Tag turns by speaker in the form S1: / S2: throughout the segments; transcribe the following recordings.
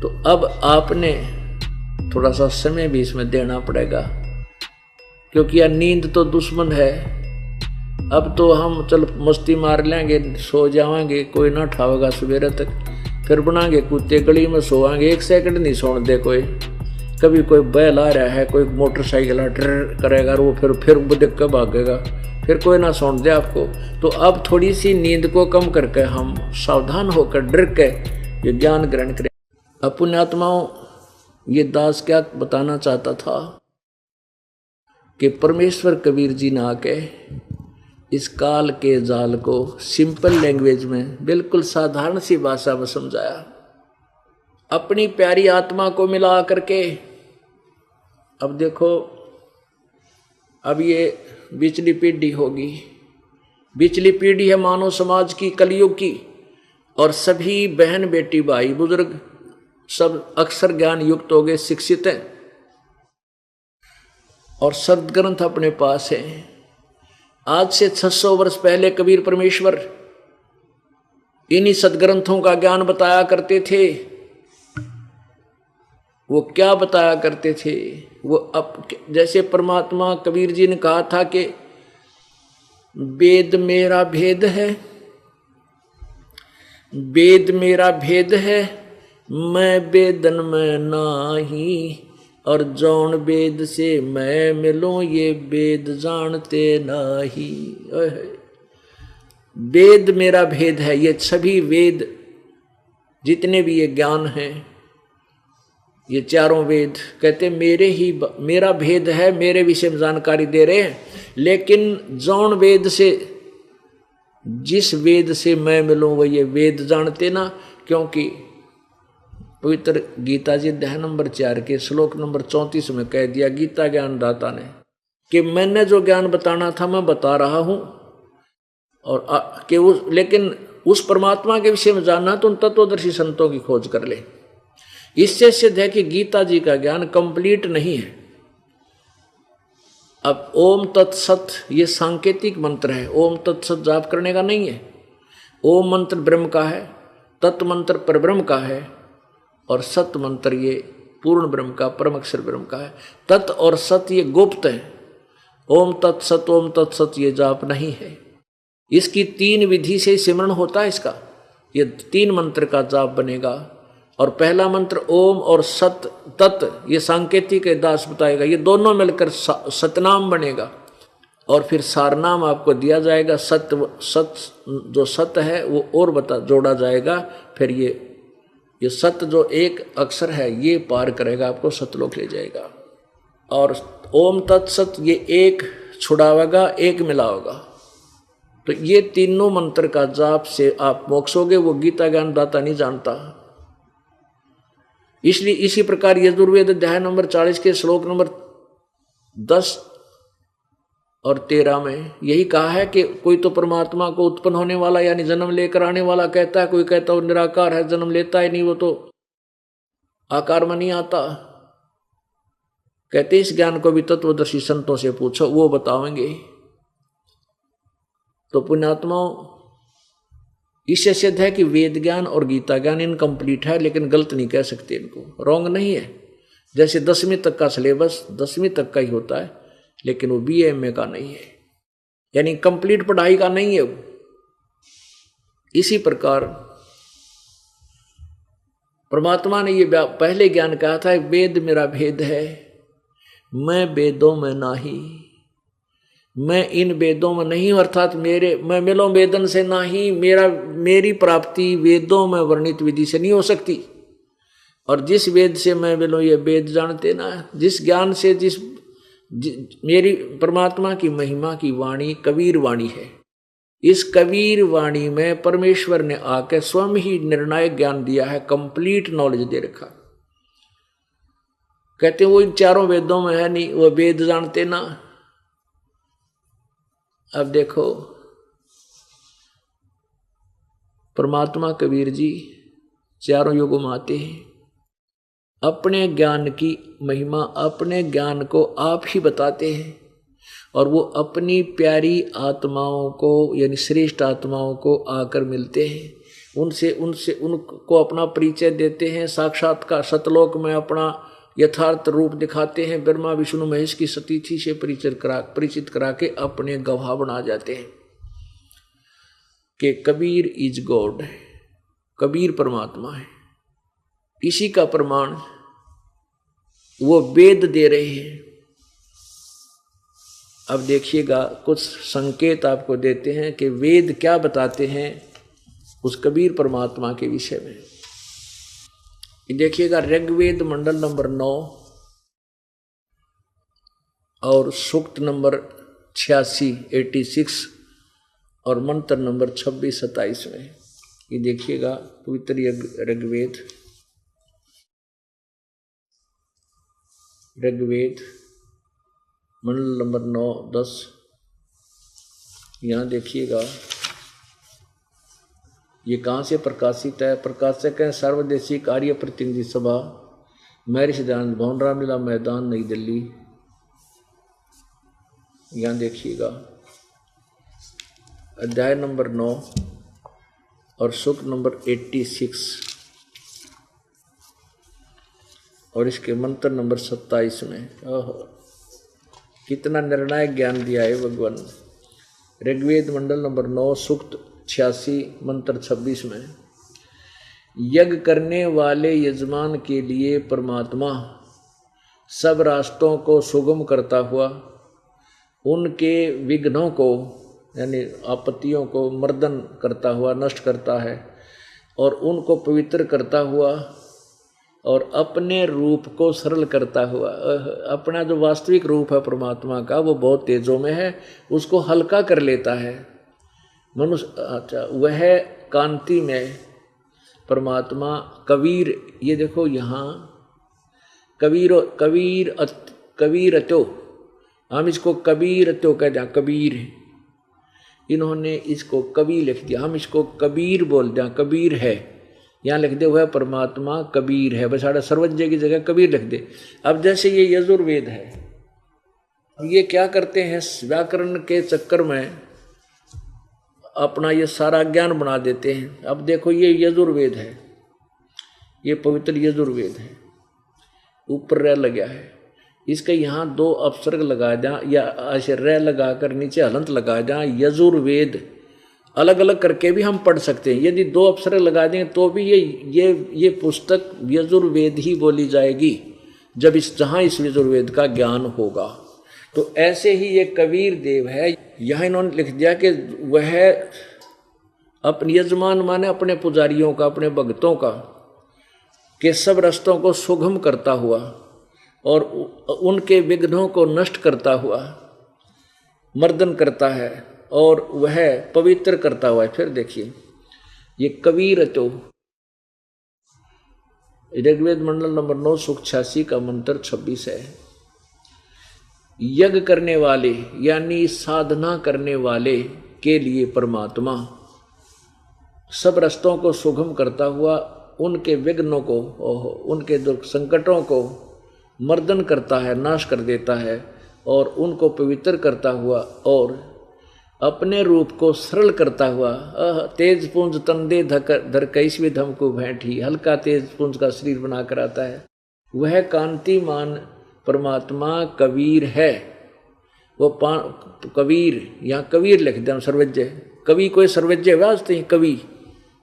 S1: तो अब आपने थोड़ा सा समय भी इसमें देना पड़ेगा, क्योंकि यार नींद तो दुश्मन है। अब तो हम चल मस्ती मार लेंगे, सो जाएंगे, कोई ना उठावेगा सवेरे तक, फिर बनाएंगे कुत्ते गली में सोएंगे, 1 सेकंड नहीं सोने दे कोई। कभी कोई बैल आ रहा है, कोई मोटरसाइकिल ड्र करेगा, वो फिर देख कर भागेगा, फिर कोई ना सोने दे आपको। तो अब थोड़ी सी नींद को कम करके हम सावधान होकर डर के ये ज्ञान ग्रहण करें। अब पुण्यात्माओं, ये दास क्या बताना चाहता था कि परमेश्वर कबीर जी ने आके इस काल के जाल को सिंपल लैंग्वेज में, बिल्कुल साधारण सी भाषा में समझाया। अपनी प्यारी आत्मा को मिला करके, अब देखो, अब ये बिचली पीढ़ी होगी, बिचली पीढ़ी है मानव समाज की, कलयुग की, और सभी बहन बेटी भाई बुजुर्ग सब अक्षर ज्ञान युक्त हो गए, शिक्षित हैं, और सदग्रंथ अपने पास है। आज से 600 वर्ष पहले कबीर परमेश्वर इन्हीं सदग्रंथों का ज्ञान बताया करते थे। वो क्या बताया करते थे? वो अब जैसे परमात्मा कबीर जी ने कहा था कि वेद मेरा भेद है, वेद मेरा भेद है, मैं वेदन में नाही, और जौन वेद से मैं मिलूं ये वेद जानते नाही। वेद मेरा भेद है, ये सभी वेद जितने भी ये ज्ञान हैं, ये चारों वेद कहते मेरा भेद है, मेरे विषय में जानकारी दे रहे हैं। लेकिन जौन वेद से, जिस वेद से मैं मिलूं वो ये वेद जानते ना, क्योंकि पवित्र गीता जी अध्याय नंबर 4 के श्लोक नंबर 34 में कह दिया गीता ज्ञान दाता ने कि मैंने जो ज्ञान बताना था मैं बता रहा हूं, और लेकिन उस परमात्मा के विषय में जानना तो उन तत्वदर्शी संतों की खोज कर ले। इससे सिद्ध है कि गीता जी का ज्ञान कंप्लीट नहीं है। अब ओम तत्सत ये सांकेतिक मंत्र है, ओम तत्सत जाप करने का नहीं है। ओम मंत्र ब्रह्म का है, तत् मंत्र परब्रह्म का है, और सत मंत्र ये पूर्ण ब्रह्म का, परम अक्षर ब्रह्म का है। तत् और सत ये गुप्त है। ओम तत्सत ये जाप नहीं है। इसकी 3 विधि से सिमरण होता है इसका, ये 3 मंत्र का जाप बनेगा। और पहला मंत्र ओम और सत तत् ये सांकेतिक दास बताएगा, ये दोनों मिलकर सतनाम बनेगा, और फिर सारनाम आपको दिया जाएगा। सत जो सत है वो और जोड़ा जाएगा, फिर ये सत जो एक अक्षर है ये पार करेगा, आपको सतलोक ले जाएगा। और ओम तत्सत ये एक छुड़ावेगा, एक मिलावेगा। तो ये तीनों मंत्र का जाप से आप मोक्षोगे, वो गीता ज्ञान दाता नहीं जानता। इसलिए इसी प्रकार यजुर्वेद अध्याय नंबर 40 के श्लोक नंबर 10 और 13 में यही कहा है कि कोई तो परमात्मा को उत्पन्न होने वाला यानी जन्म लेकर आने वाला कहता है, कोई कहता है निराकार है, जन्म लेता ही नहीं, वो तो आकार में नहीं आता। कहते इस ज्ञान को भी तत्वदर्शी संतों से पूछो, वो बतावेंगे। तो पुण्यात्माओं, इससे सिद्ध है कि वेद ज्ञान और गीता ज्ञान इनकम्प्लीट है, लेकिन गलत नहीं कह सकते, इनको रॉन्ग नहीं है। जैसे 10वीं तक का सिलेबस 10वीं तक का ही होता है, लेकिन वो BA का नहीं है, यानी कंप्लीट पढ़ाई का नहीं है वो। इसी प्रकार परमात्मा ने ये पहले ज्ञान कहा था, वेद मेरा भेद है, मैं वेदों में नाही, मैं इन वेदों में नहीं, अर्थात मैं मिलो वेदन से नाही, मेरी प्राप्ति वेदों में वर्णित विधि से नहीं हो सकती। और जिस वेद से मैं मिलो ये वेद जानते ना, जिस ज्ञान से मेरी परमात्मा की महिमा की वाणी कबीर वाणी है। इस कबीर वाणी में परमेश्वर ने आकर स्वयं ही निर्णायक ज्ञान दिया है, कंप्लीट नॉलेज दे रखा। कहते वो इन चारों वेदों में है नहीं, वो वेद जानते ना। अब देखो परमात्मा कबीर जी चारों युगों में आते हैं, अपने ज्ञान की महिमा, अपने ज्ञान को आप ही बताते हैं, और वो अपनी प्यारी आत्माओं को यानी श्रेष्ठ आत्माओं को आकर मिलते हैं। उनसे उनसे उनको अपना परिचय देते हैं, साक्षात्कार सतलोक में अपना यथार्थ रूप दिखाते हैं, ब्रह्मा विष्णु महेश की सतीथि से परिचित करा के अपने गवाह बना जाते हैं कि कबीर इज गॉड, कबीर परमात्मा है। इसी का प्रमाण वो वेद दे रहे हैं। अब देखिएगा कुछ संकेत आपको देते हैं कि वेद क्या बताते हैं उस कबीर परमात्मा के विषय में। देखिएगा ऋग्वेद मंडल नंबर 9 और सूक्त नंबर 86 और मंत्र नंबर 26-27 में। ये देखिएगा पवित्र ऋग्वेद मंडल नंबर 9-10। यहाँ देखिएगा ये कहाँ से प्रकाशित है। प्रकाशक है सर्वदेशी कार्य प्रतिनिधि सभा, मैरिज सिद्धांत भवन, रामलीला मैदान, नई दिल्ली। यहाँ देखिएगा अध्याय नंबर 9 और सूक्त नंबर 86 और इसके मंत्र नंबर 27 में। कितना निर्णायक ज्ञान दिया है भगवान। ऋग्वेद मंडल नंबर 9 सूक्त 86 मंत्र 26 में, यज्ञ करने वाले यजमान के लिए परमात्मा सब रास्तों को सुगम करता हुआ उनके विघ्नों को यानी आपत्तियों को मर्दन करता हुआ नष्ट करता है और उनको पवित्र करता हुआ और अपने रूप को सरल करता हुआ। अपना जो वास्तविक रूप है परमात्मा का वो बहुत तेजों में है, उसको हल्का कर लेता है मनुष्य। अच्छा, वह कांति में परमात्मा कबीर। ये देखो यहाँ कबीरतो, हम इसको कबीरतो कहते हैं, कबीर। इन्होंने इसको कबीर लिख दिया, हम इसको कबीर बोल दें, कबीर है। यहाँ लिख दे हुआ परमात्मा कबीर है, बस साढ़ा सर्वज्ञ की जगह कबीर लिख दे। अब जैसे ये यजुर्वेद है, ये क्या करते हैं व्याकरण के चक्कर में अपना ये सारा ज्ञान बना देते हैं। अब देखो ये यजुर्वेद है, ये पवित्र यजुर्वेद है, ऊपर रह लगा है, इसके यहाँ 2 अपसर्ग लगा दें या ऐसे रह लगा कर नीचे हलंत लगा दें, यजुर्वेद अलग अलग करके भी हम पढ़ सकते हैं। यदि 2 अपसर्ग लगा दें तो भी ये पुस्तक यजुर्वेद ही बोली जाएगी जब जहाँ इस यजुर्वेद का ज्ञान होगा। तो ऐसे ही ये कबीर देव है, यहाँ इन्होंने लिख दिया कि वह अपने यजमान माने अपने पुजारियों का, अपने भक्तों का के सब रास्तों को सुगम करता हुआ और उनके विघ्नों को नष्ट करता हुआ मर्दन करता है और वह पवित्र करता हुआ है। फिर देखिए ये कबीर तो ऋग्वेद मंडल नंबर 9 सूक्त 86 का मंत्र 26 है। यज्ञ करने वाले यानी साधना करने वाले के लिए परमात्मा सब रास्तों को सुगम करता हुआ उनके विघ्नों को, उनके दुख संकटों को मर्दन करता है, नाश कर देता है और उनको पवित्र करता हुआ और अपने रूप को सरल करता हुआ। तेज पुंज तंदे धर कैसवी धम को भेंटी, हल्का तेज पुंज का शरीर बनाकर आता है। वह कांतिमान परमात्मा कबीर है। वो कबीर, यहाँ कबीर लिख दें सर्वज्ञ। कवि कोई सर्वज्ञ वास्ते ही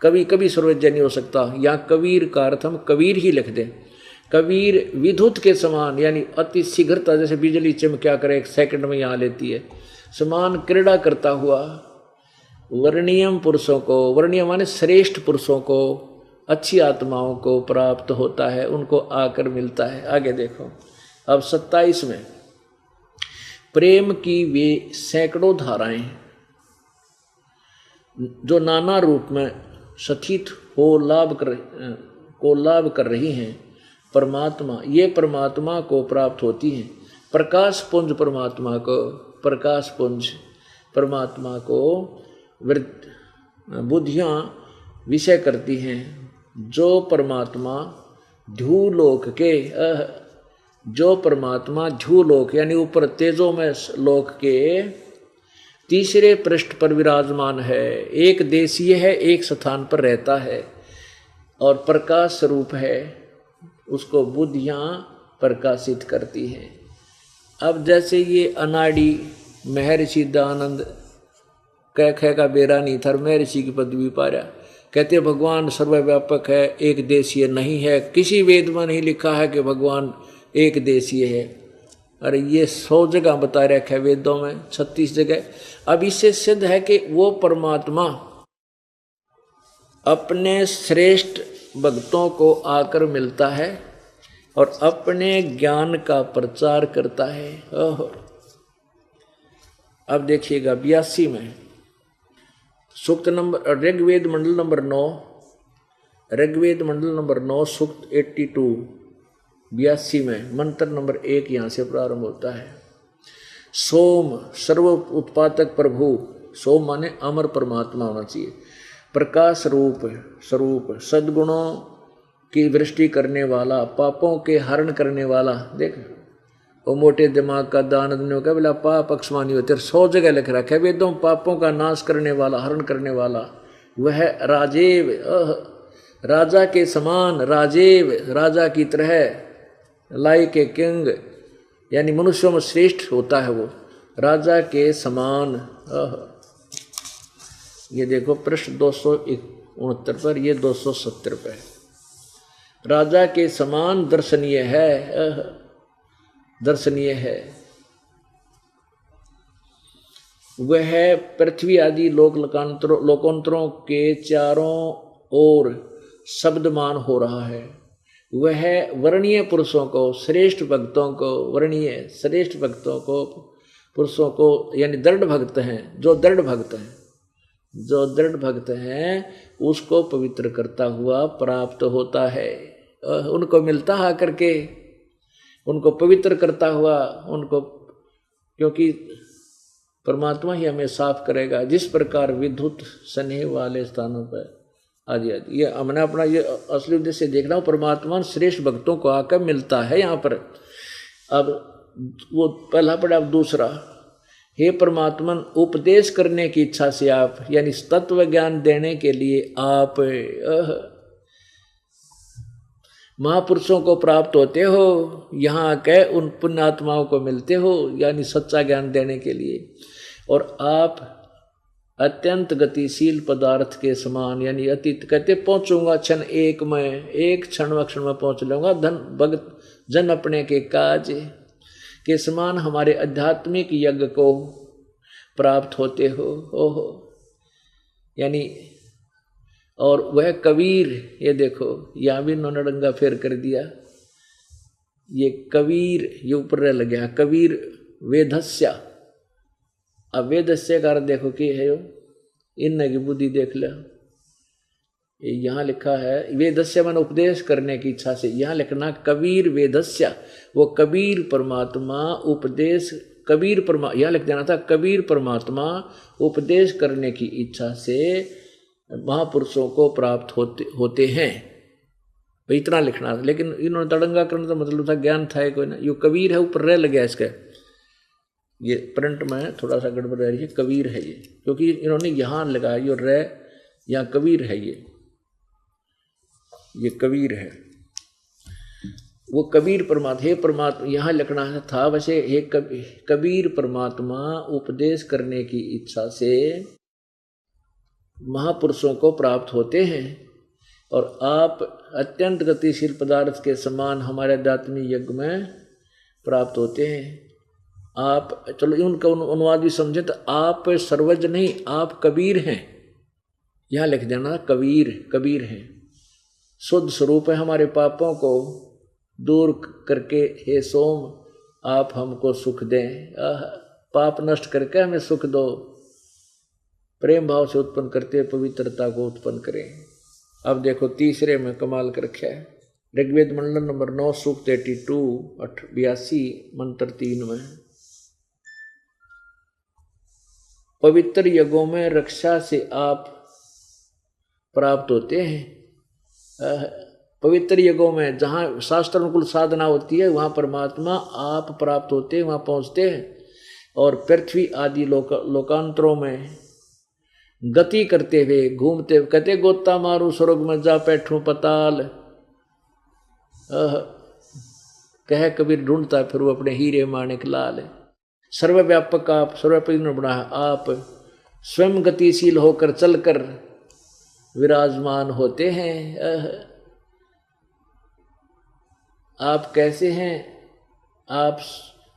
S1: कभी सर्वज्ञ नहीं हो सकता। यहाँ कबीर का अर्थ हम कबीर ही लिख दें। कबीर विद्युत के समान यानी अति शीघ्रता, जैसे बिजली चमक्या करे 1 सेकंड में यहाँ लेती है, समान क्रीड़ा करता हुआ वर्णीयम पुरुषों को, वर्णीय माने श्रेष्ठ पुरुषों को, अच्छी आत्माओं को प्राप्त होता है, उनको आकर मिलता है। आगे देखो अब 27 में, प्रेम की वे सैकड़ों धाराएं जो नाना रूप में सथित हो लाभ कर रही हैं परमात्मा, ये परमात्मा को प्राप्त होती हैं। प्रकाश पुंज परमात्मा को बुद्धियाँ विषय करती हैं। जो परमात्मा ध्यूलोक यानी ऊपर तेजों में लोक के तीसरे पृष्ठ पर विराजमान है, एक देशीय है, एक स्थान पर रहता है और प्रकाश स्वरूप है, उसको बुद्धियाँ प्रकाशित करती हैं। अब जैसे ये अनाड़ी महर्षि दयानंद कह का बेरा नहीं था, महर्षि की पदवी पाया, कहते भगवान सर्वव्यापक है, एक देशीय नहीं है, किसी वेद में नहीं लिखा है कि भगवान एक देशीय है। अरे ये 100 जगह बता रखा है वेदों में, 36 जगह। अब इससे सिद्ध है कि वो परमात्मा अपने श्रेष्ठ भक्तों को आकर मिलता है और अपने ज्ञान का प्रचार करता है। अब देखिएगा 82 में सूक्त नंबर, ऋग्वेद मंडल नंबर 9, ऋग्वेद मंडल नंबर 9 सूक्त 82 82 में मंत्र नंबर 1 यहाँ से प्रारंभ होता है। सोम सर्व उत्पादक प्रभु, सोम माने अमर परमात्मा होना चाहिए, प्रकाश रूप स्वरूप, सद्गुणों की वृष्टि करने वाला, पापों के हरण करने वाला। देख वो मोटे दिमाग का दानव ने कहा बोला पाप अक्षमानी होते, 100 जगह लिख रखा है वेदों, पापों का नाश करने वाला, हरण करने वाला, वह राजेव, राजा के समान, राजेव राजा की तरह, लाइक ए किंग, यानी मनुष्यों में श्रेष्ठ होता है वो, राजा के समान। ये देखो पृष्ठ 269 पर, ये 270 पे, राजा के समान दर्शनीय है, दर्शनीय है। वह पृथ्वी आदि लोकांतरों के चारों ओर शब्दमान हो रहा है। वह वर्णीय पुरुषों को, श्रेष्ठ भक्तों को, वर्णीय श्रेष्ठ भक्तों को, पुरुषों को, यानी दृढ़ भक्त हैं, जो दृढ़ भक्त हैं, जो दृढ़ भक्त हैं उसको पवित्र करता हुआ प्राप्त होता है। उनको मिलता है करके, उनको पवित्र करता हुआ, उनको, क्योंकि परमात्मा ही हमें साफ करेगा। जिस प्रकार विद्युत स्नेह वाले स्थानों पर आदि आदि, ये हमने अपना ये असली उद्देश्य देखना हो, परमात्मा श्रेष्ठ भक्तों को आकर मिलता है यहाँ पर। अब वो पहला पड़ा, अब दूसरा, हे परमात्मा उपदेश करने की इच्छा से आप, यानी तत्व ज्ञान देने के लिए आप महापुरुषों को प्राप्त होते हो, यहाँ के उन पुण्यात्माओं को मिलते हो, यानी सच्चा ज्ञान देने के लिए। और आप अत्यंत गतिशील पदार्थ के समान, यानी अतीत, कहते पहुँचूंगा क्षण एक में, एक क्षण में पहुँच लूँगा, धन भगत जन अपने के काज के समान हमारे आध्यात्मिक यज्ञ को प्राप्त होते हो। ओहो, यानी, और वह कबीर, ये देखो यहाँ भी इन्होंने डंगा फेर कर दिया, ये कबीर, ये ऊपर लग गया कबीर वेदस्या। अब वेदस्य का देखो कि है यो, इन की बुद्धि देख लो, यहाँ लिखा है वेदस्य मन उपदेश करने की इच्छा से, यहाँ लिखना कबीर वेदस्य, वो कबीर परमात्मा उपदेश, कबीर परमा, यहाँ लिख देना था कबीर परमात्मा उपदेश करने की इच्छा से महापुरुषों को प्राप्त होते हैं, भाई इतना लिखना था। लेकिन इन्होंने तड़ंगा करने का मतलब था ज्ञान था कोई ना, यो कबीर है ऊपर रह लग गया इसका, ये प्रिंट में थोड़ा सा गड़बड़ रह रही है, कबीर है ये, क्योंकि इन्होंने यहाँ लगाया यो रह, यहाँ कबीर है, ये कबीर है, वो कबीर परमात्मा, हे परमात्मा यहाँ लिखना था वैसे, हे कबीर परमात्मा उपदेश करने की इच्छा से महापुरुषों को प्राप्त होते हैं और आप अत्यंत गतिशील पदार्थ के समान हमारे आध्यात्मिक यज्ञ में प्राप्त होते हैं। आप, चलो उनका अनुवाद भी समझे तो, आप सर्वज्ञ नहीं, आप कबीर हैं, यहाँ लिख देना कबीर, कबीर हैं, शुद्ध स्वरूप है, हमारे पापों को दूर करके हे सोम आप हमको सुख दें, पाप नष्ट करके हमें सुख दो, प्रेम भाव से उत्पन्न करते पवित्रता को उत्पन्न करें। अब देखो तीसरे में कमाल कर रखा है, ऋग्वेद मंडल नंबर 9 सूक्त 82 मंत्र 3 में, पवित्र यज्ञों में रक्षा से आप प्राप्त होते हैं। पवित्र यज्ञों में जहाँ शास्त्र अनुकूल साधना होती है वहाँ परमात्मा आप प्राप्त होते हैं, वहाँ पहुँचते हैं। और पृथ्वी आदि लोकांतरों में गति करते हुए घूमते कहते गोता मारू स्वर्ग में जा बैठूं पताल, कह कबीर ढूंढता फिर वो अपने हीरे माणिक लाल। सर्वव्यापक आप, सर्वव्यापक ने बना आप, स्वयं गतिशील होकर चलकर विराजमान होते हैं। आप कैसे हैं? आप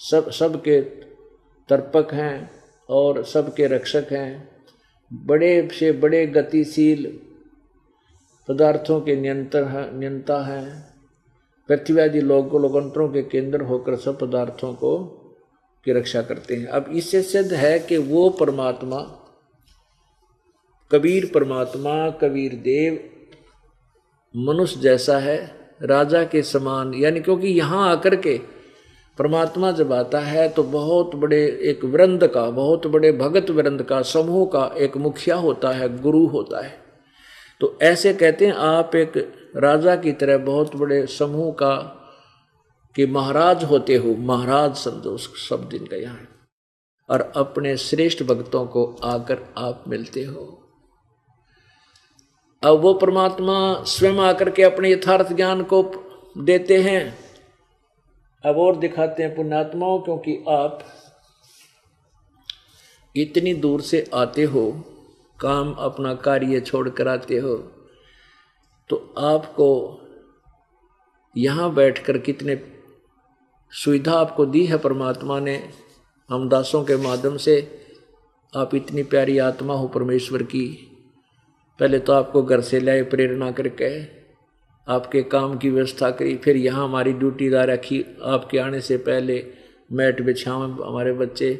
S1: सबके तर्पक हैं और सबके रक्षक हैं, बड़े से बड़े गतिशील पदार्थों के नियंता हैं, पृथ्वी आदि लोकांतरों के केंद्र होकर सब पदार्थों को की रक्षा करते हैं। अब इससे सिद्ध है कि वो परमात्मा कबीर कबीर देव मनुष्य जैसा है, राजा के समान, यानी क्योंकि यहाँ आकर के परमात्मा जब आता है तो बहुत बड़े एक वृंद का, बहुत बड़े भगत वृंद का, समूह का एक मुखिया होता है, गुरु होता है। तो ऐसे कहते हैं आप एक राजा की तरह बहुत बड़े समूह का कि महाराज होते हो, महाराज समझो उस शब्द इनका यहाँ, और अपने श्रेष्ठ भक्तों को आकर आप मिलते हो। अब वो परमात्मा स्वयं आकर के अपने यथार्थ ज्ञान को देते हैं। अब और दिखाते हैं पुण्यात्माओं, क्योंकि आप इतनी दूर से आते हो, काम अपना कार्य छोड़ कर आते हो, तो आपको यहाँ बैठकर कितने सुविधा आपको दी है परमात्मा ने हम दासों के माध्यम से। आप इतनी प्यारी आत्मा हो परमेश्वर की। पहले तो आपको घर से लाए प्रेरणा करके, आपके काम की व्यवस्था करी, फिर यहाँ हमारी ड्यूटीदार रखी, आपके आने से पहले मैट बिछाएं, हमारे बच्चे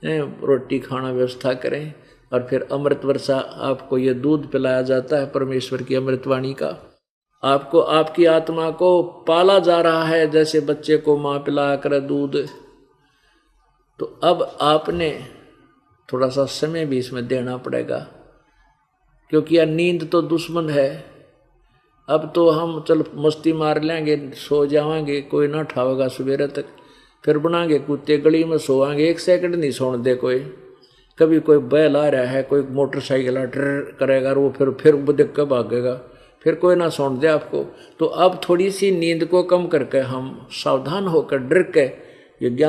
S1: रोटी खाना व्यवस्था करें, और फिर अमृत वर्षा आपको ये दूध पिलाया जाता है परमेश्वर की अमृतवाणी का। आपको आपकी आत्मा को पाला जा रहा है जैसे बच्चे को माँ पिलाया कर दूध। तो अब आपने थोड़ा सा समय भी इसमें देना पड़ेगा, क्योंकि यह नींद तो दुश्मन है। अब तो हम चल मस्ती मार लेंगे, सो जाएंगे, कोई ना उठावेगा सवेरे तक, फिर बनाएंगे कुत्ते गली में सोएंगे, 1 सेकंड नहीं सोने दे कोई। कभी कोई बैल आ रहा है, कोई मोटरसाइकिल ट्र करेगा, वो फिर देख कर भागेगा, फिर कोई ना सोने दे आपको। तो अब थोड़ी सी नींद को कम करके हम सावधान होकर डर के ये ज्ञान